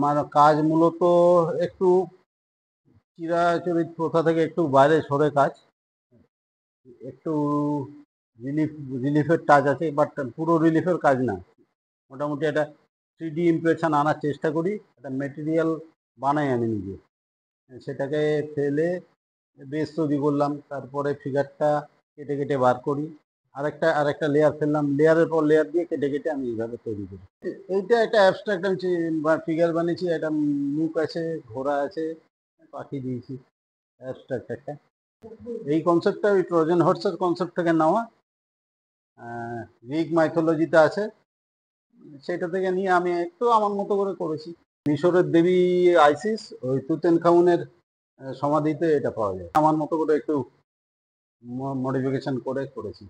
আমার কাজ মূলত একটু চিরাচরিত প্রথা থেকে একটু বাইরে সরে কাজ, একটু রিলিফের টাচ আছে, বাট পুরো রিলিফের কাজ না। মোটামুটি একটা 3D ইমপ্রেশন আনার চেষ্টা করি, একটা মেটেরিয়াল বানাই আমি নিজে, সেটাকে ফেলে বেস তৈরি করলাম, তারপরে ফিগারটা কেটে কেটে বার করি, আরেকটা লেয়ার ফেললাম, লেয়ারের পর লেয়ার দিয়ে কেটে কেটে আমি এইভাবে তৈরি করি। এইটা একটা অ্যাবস্ট্রাক্ট আমি ফিগার বানিয়েছি, একটা মুখ আছে, ঘোড়া আছে, পাখি দিয়েছি, অ্যাবস্ট্রাক্ট একটা। এই কনসেপ্টটা ওই ট্রোজান হর্সের কনসেপ্ট থেকে নেওয়া, গ্রিক মাইথোলজিতে আছে, সেটা থেকে নিয়ে আমি একটু আমার মতো করে করেছি। মিশরের দেবী আইসিস, ওই তুতেনখামুনের সমাধিতে এটা পাওয়া যায়। আমার মতো করে একটু মডিফিকেশন করে করেছি।